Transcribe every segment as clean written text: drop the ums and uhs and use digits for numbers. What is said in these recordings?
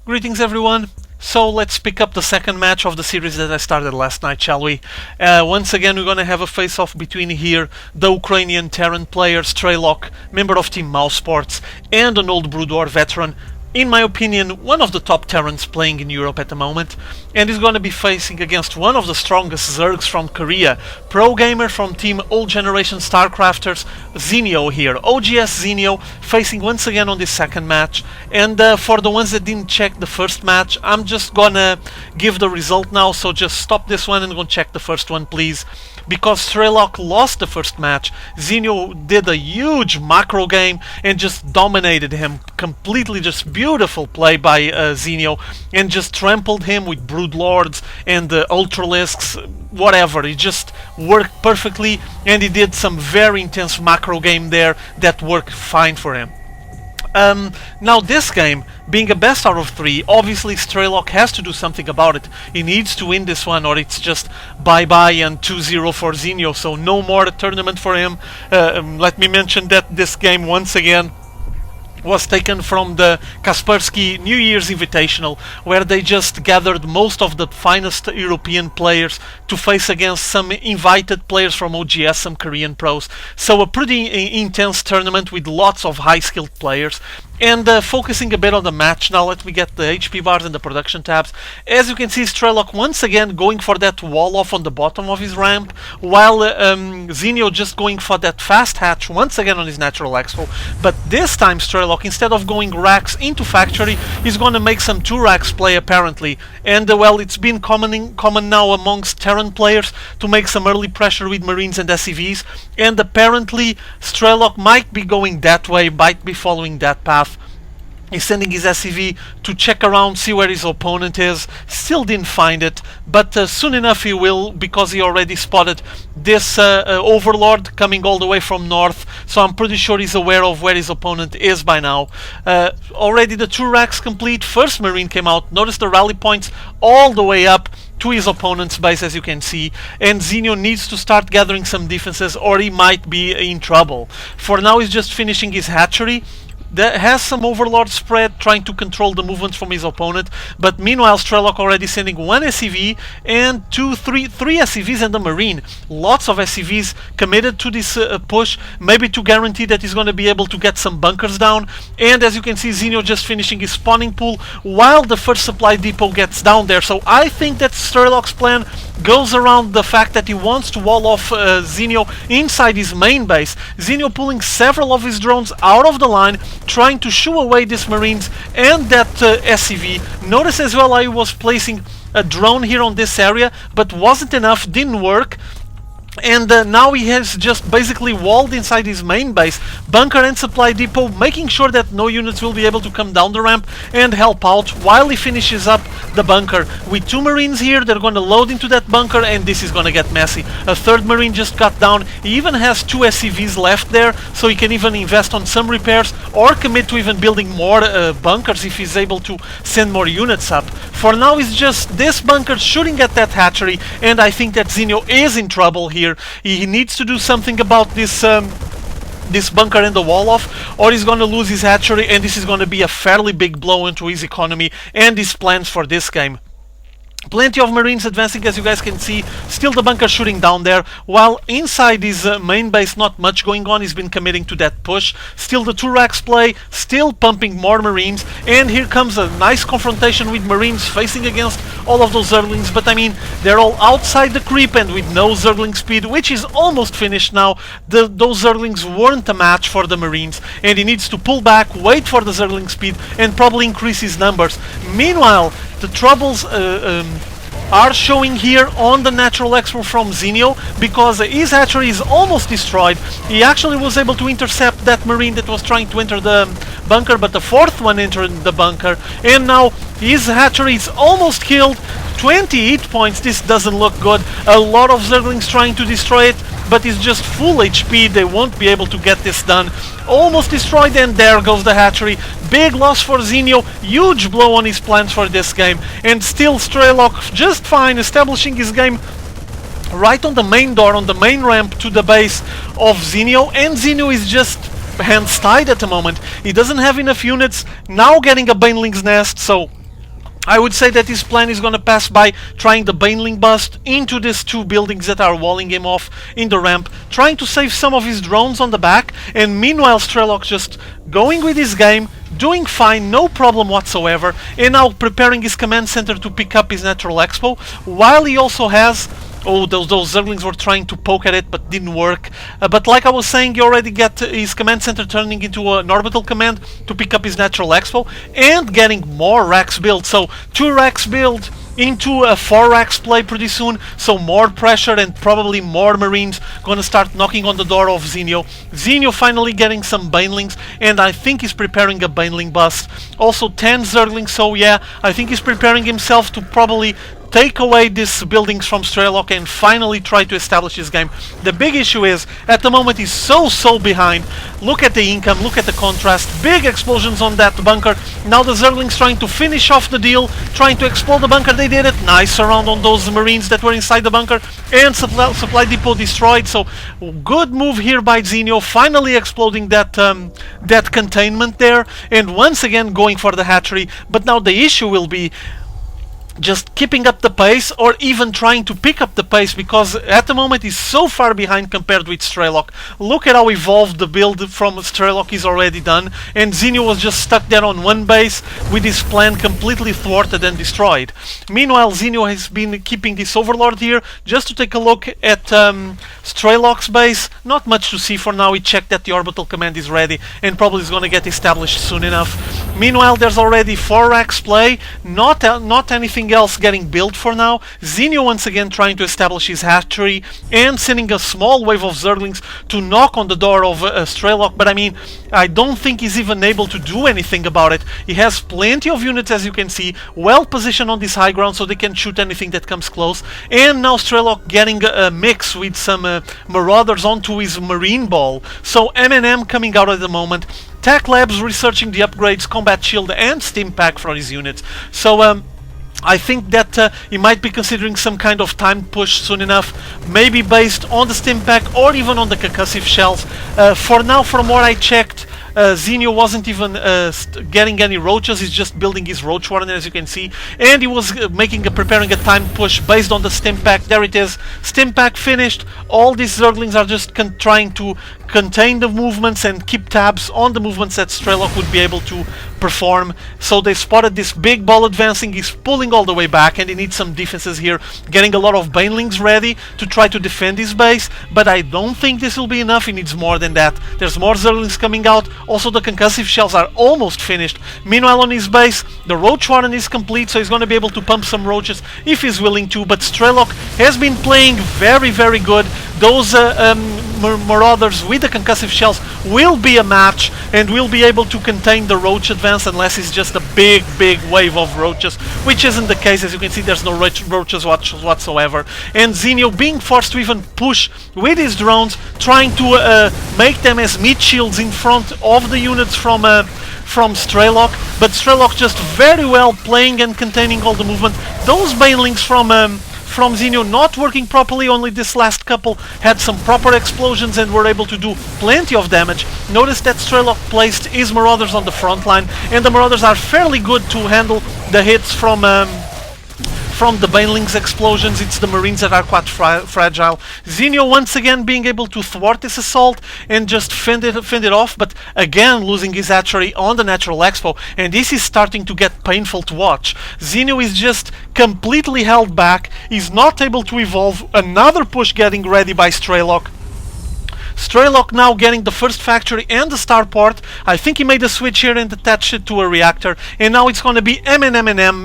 Greetings everyone. So let's pick up the second match of the series that I started last night, shall we? Once again we're gonna have a face-off between here the Ukrainian Terran player Strelok, member of Team mouzStrelok, and an old Brood War veteran. In my opinion, one of the top Terrans playing in Europe at the moment, and he's going to be facing against one of the strongest Zergs from Korea, pro gamer from Team Old Generation Starcrafters, Zenio here, oGsZenio, facing once again on this second match. And for the ones that didn't check the first match, I'm just gonna give the result now, so just stop this one and go check the first one, please. Because Strelok lost the first match, Zenio did a huge macro game and just dominated him completely. Just beautiful play by Zenio, and just trampled him with Brood Lords and Ultralisks, whatever. He just worked perfectly, and he did some very intense macro game there that worked fine for him. Now this game, being a best out of 3, obviously Strelok has to do something about it. He needs to win this one, or it's just bye-bye and 2-0 for Zenio, so no more tournament for him. Let me mention that this game once again was taken from the Kaspersky New Year's Invitational, where they just gathered most of the finest European players to face against some invited players from OGS, some Korean pros. So a pretty intense tournament with lots of high-skilled players. And focusing a bit on the match now, let me get the HP bars and the production tabs. As you can see, Strelok once again going for that wall off on the bottom of his ramp, while Zenio just going for that fast hatch once again on his natural expo. But this time Strelok, instead of going racks into factory, is going to make some 2 racks play apparently. And well, it's been common now amongst Terran players to make some early pressure with Marines and SCVs, and apparently Strelok might be going that way, might be following that path. He's sending his SCV to check around, see where his opponent is. Still didn't find it, but soon enough he will, because he already spotted this Overlord coming all the way from north, so I'm pretty sure he's aware of where his opponent is by now. Already the 2 racks complete, first Marine came out, notice the rally points all the way up to his opponent's base, as you can see, and Zenio needs to start gathering some defenses or he might be in trouble. For now he's just finishing his hatchery. That has some Overlord spread, trying to control the movements from his opponent, but meanwhile Strelok already sending 1 SCV and 3 SCVs and a Marine. Lots of SCVs committed to this push, maybe to guarantee that he's going to be able to get some bunkers down. And as you can see, Zenio just finishing his spawning pool while the first supply depot gets down there. So I think that Strelok's plan goes around the fact that he wants to wall off Zenio inside his main base. Zenio pulling several of his drones out of the line, trying to shoo away these Marines and that SCV. Notice as well I was placing a drone here on this area, but wasn't enough, didn't work. And now he has just basically walled inside his main base, bunker and supply depot, making sure that no units will be able to come down the ramp and help out while he finishes up the bunker. With 2 Marines here, they're going to load into that bunker, and this is going to get messy. A 3rd Marine just got down. He even has 2 SCVs left there, so he can even invest on some repairs or commit to even building more bunkers if he's able to send more units up. For now, it's just this bunker shooting at that hatchery, and I think that Zenio is in trouble here. He needs to do something about this bunker and the wall off, or he's going to lose his hatchery, and this is going to be a fairly big blow into his economy and his plans for this game. Plenty of Marines advancing, as you guys can see. Still the bunker shooting down there, while inside his main base not much going on. He's been committing to that push. Still the 2 racks play, still pumping more Marines, and here comes a nice confrontation with Marines facing against all of those Zerglings. But I mean, they're all outside the creep and with no Zergling speed, which is almost finished now. Those Zerglings weren't a match for the Marines, and he needs to pull back, wait for the Zergling speed, and probably increase his numbers. Meanwhile, the troubles are showing here on the natural expo from Zenio, because his hatchery is almost destroyed. He actually was able to intercept that Marine that was trying to enter the bunker, but the 4th one entered the bunker, and now his hatchery is almost killed. 20 hit points, this doesn't look good. A lot of Zerglings trying to destroy it, but it's just full HP, they won't be able to get this done. Almost destroyed, and there goes the hatchery. Big loss for Zenio, huge blow on his plans for this game. And still Strelok just fine, establishing his game right on the main door, on the main ramp to the base of Zenio, and Zenio is just hands tied at the moment. He doesn't have enough units, now getting a Baneling's Nest, so I would say that his plan is going to pass by trying the Baneling Bust into these two buildings that are walling him off in the ramp, trying to save some of his drones on the back, and meanwhile Strelok just going with his game, doing fine, no problem whatsoever, and now preparing his command center to pick up his Natural Expo, while he also has... Oh, those Zerglings were trying to poke at it, but didn't work. But like I was saying, he already got his command center turning into an orbital command to pick up his Natural Expo, and getting more racks built. So 2 racks built into a 4 racks play pretty soon, so more pressure and probably more Marines gonna start knocking on the door of Zenio. Zenio finally getting some Banelings, and I think he's preparing a Baneling Bust. Also 10 Zerglings, so yeah, I think he's preparing himself to probably take away these buildings from Strelok and finally try to establish his game. The big issue is, at the moment he's so behind. Look at the income, look at the contrast, big explosions on that bunker. Now the Zerglings trying to finish off the deal, trying to explode the bunker. They did it. Nice round on those Marines that were inside the bunker, and supply depot destroyed. So good move here by Zenio, finally exploding that that containment there, and once again going for the hatchery. But now the issue will be just keeping up the pace, or even trying to pick up the pace, because at the moment he's so far behind compared with Strelok. Look at how evolved the build from Strelok is already done, and Zenio was just stuck there on one base with his plan completely thwarted and destroyed. Meanwhile, Zenio has been keeping this Overlord here just to take a look at Strelok's base. Not much to see for now. He checked that the orbital command is ready and probably is going to get established soon enough. Meanwhile, there's already 4 racks play, not anything else getting built for now. Zenio once again trying to establish his hatchery and sending a small wave of Zerglings to knock on the door of Strelok, but I mean, I don't think he's even able to do anything about it. He has plenty of units, as you can see, well positioned on this high ground so they can shoot anything that comes close, and now Strelok getting a mix with some Marauders onto his Marine Ball. So M&M coming out at the moment. Tech Labs researching the upgrades, Combat Shield and Stim Pack for his units. So I think that he might be considering some kind of timed push soon enough, maybe based on the Stim Pack or even on the concussive shells. For now, from what I checked, Zenio wasn't even getting any roaches. He's just building his roach warren, as you can see, and he was preparing a timed push based on the Stim Pack. There it is, Stim Pack finished. All these Zerglings are just trying to contain the movements and keep tabs on the movements that Strelok would be able to perform. So they spotted this big ball advancing. He's pulling all the way back, and he needs some defenses here, getting a lot of Banelings ready to try to defend his base, but I don't think this will be enough. He needs more than that. There's more Zerglings coming out. Also, the concussive shells are almost finished. Meanwhile, on his base, the roach warren is complete, so he's going to be able to pump some roaches if he's willing to. But Strelok has been playing very good. Those Marauders with the concussive shells will be a match, and will be able to contain the roach advance, unless it's just a big wave of roaches, which isn't the case. As you can see, there's no roaches whatsoever, and Zenio being forced to even push with his drones, trying to make them as meat shields in front of the units from Strelok, but Strelok just very well playing and containing all the movement. Those Banelings from Zenio not working properly. Only this last couple had some proper explosions and were able to do plenty of damage. Notice that Strelok placed his Marauders on the front line, and the Marauders are fairly good to handle the hits from the Banelings explosions. It's the Marines that are quite fragile. Zenio once again being able to thwart this assault and just fend it off, but again losing his hatchery on the Natural Expo, and this is starting to get painful to watch. Zenio is just completely held back. He's not able to evolve. Another push getting ready by Strelok. Strelok now getting the first factory and the starport. I think he made a switch here and attached it to a reactor, and now it's going to be M&M,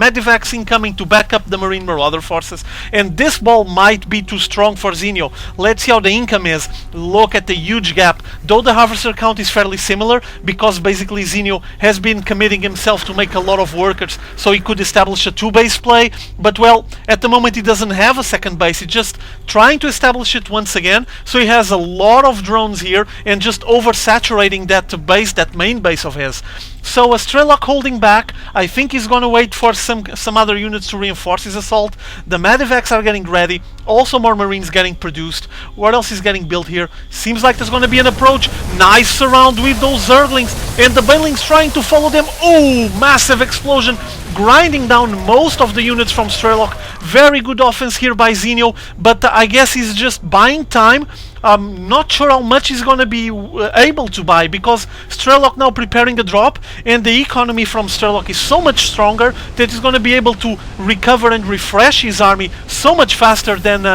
Medivacs incoming to back up the Marine Marauder forces, and this ball might be too strong for Zenio. Let's see how the income is. Look at the huge gap, though the harvester count is fairly similar, because basically Zenio has been committing himself to make a lot of workers so he could establish a 2-base play, but well, at the moment he doesn't have a second base. He's just trying to establish it once again, so he has a lot of drones here and just oversaturating that base, that main base of his. So Strelok holding back. I think he's gonna wait for some other units to reinforce his assault. The Medivacs are getting ready. Also more Marines getting produced. What else is getting built here? Seems like there's gonna be an approach. Nice surround with those Zerglings, and the Banelings trying to follow them. Oh, massive explosion, grinding down most of the units from Strelok. Very good offense here by Zenio, but I guess he's just buying time. I'm not sure how much he's gonna be able to buy, because Strelok now preparing a drop, and the economy from Strelok is so much stronger that he's gonna be able to recover and refresh his army so much faster than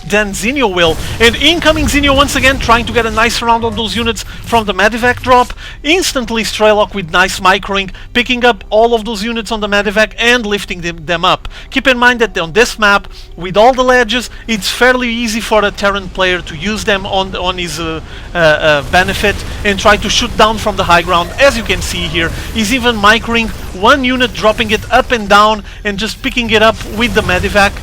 Zenio will. And incoming Zenio once again trying to get a nice round on those units from the Medivac drop. Instantly Strelok with nice microing, picking up all of those units on the Medivac and lifting them up. Keep in mind that on this map, with all the ledges, it's fairly easy for a Terran player to use them on his benefit and try to shoot down from the high ground. As you can see here, he's even microing one unit, dropping it up and down and just picking it up with the Medivac,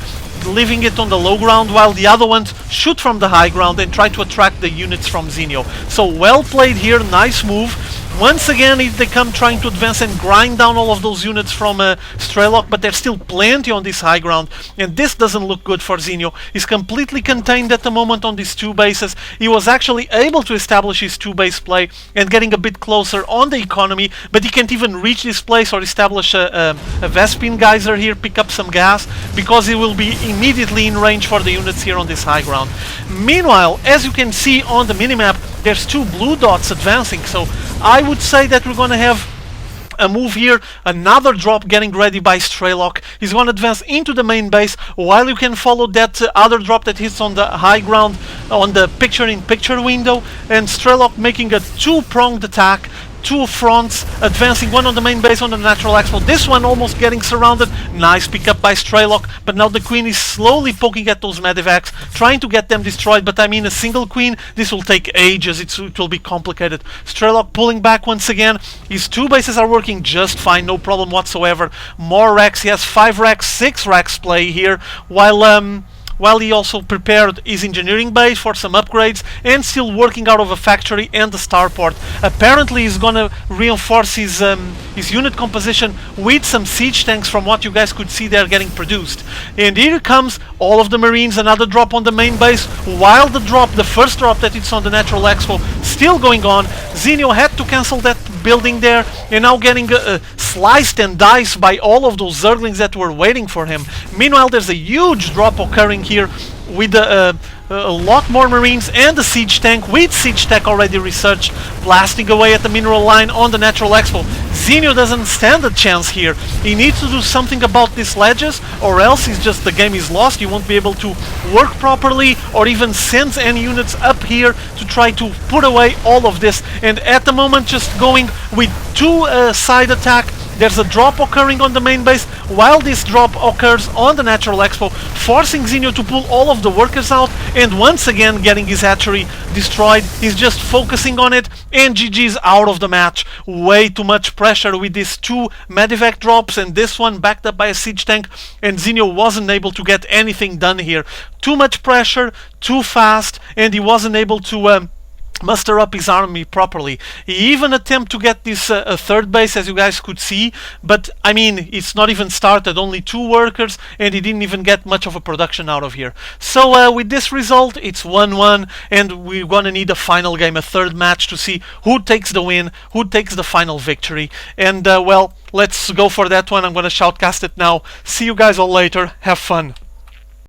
leaving it on the low ground, while the other ones shoot from the high ground and try to attract the units from Zenio. So well played here, nice move. Once again, if they come trying to advance and grind down all of those units from Strelok, but there's still plenty on this high ground, and this doesn't look good for Zenio. He's completely contained at the moment on these two bases. He was actually able to establish his two-base play and getting a bit closer on the economy, but he can't even reach this place or establish a Vespine geyser here, pick up some gas, because he will be immediately in range for the units here on this high ground. Meanwhile, as you can see on the minimap, there's two blue dots advancing, so I would say that we're gonna have a move here, another drop getting ready by Strelok. He's going to advance into the main base, while you can follow that other drop that hits on the high ground on the picture-in-picture window, and Strelok making a two-pronged attack. Two fronts, advancing, one on the main base on the natural expo, this one almost getting surrounded. Nice pickup by Strelok, but now the Queen is slowly poking at those Medivacs, trying to get them destroyed, but I mean a single Queen, this will take ages, it will be complicated. Strelok pulling back once again, his two bases are working just fine, no problem whatsoever. More racks, he has 5 racks, 6 racks play here, while he also prepared his engineering base for some upgrades and still working out of a factory and the starport. Apparently he's gonna reinforce his unit composition with some siege tanks, from what you guys could see there getting produced. And here comes all of the Marines, another drop on the main base, while the first drop that it's on the natural expo still going on. Zenio had to cancel that building there, and now getting sliced and diced by all of those Zerglings that were waiting for him. Meanwhile, there's a huge drop occurring here with a lot more Marines and the siege tank, with siege tech already researched, blasting away at the mineral line on the natural expo. Zenio doesn't stand a chance here. He needs to do something about these ledges, or else the game is lost. He won't be able to work properly or even send any units up here to try to put away all of this. And at the moment, just going with two side attack. There's a drop occurring on the main base, while this drop occurs on the natural expo, forcing Zenio to pull all of the workers out, and once again getting his hatchery destroyed. He's just focusing on it, and GG's out of the match. Way too much pressure with these two Medivac drops, and this one backed up by a siege tank, and Zenio wasn't able to get anything done here. Too much pressure, too fast, and he wasn't able to muster up his army properly. He even attempted to get this third base, as you guys could see, but I mean, it's not even started, only 2 workers, and he didn't even get much of a production out of here. So with this result, it's 1-1, and we're gonna need a final game, a third match, to see who takes the win, who takes the final victory. And well, let's go for that one. I'm gonna shoutcast it now. See you guys all later. Have fun.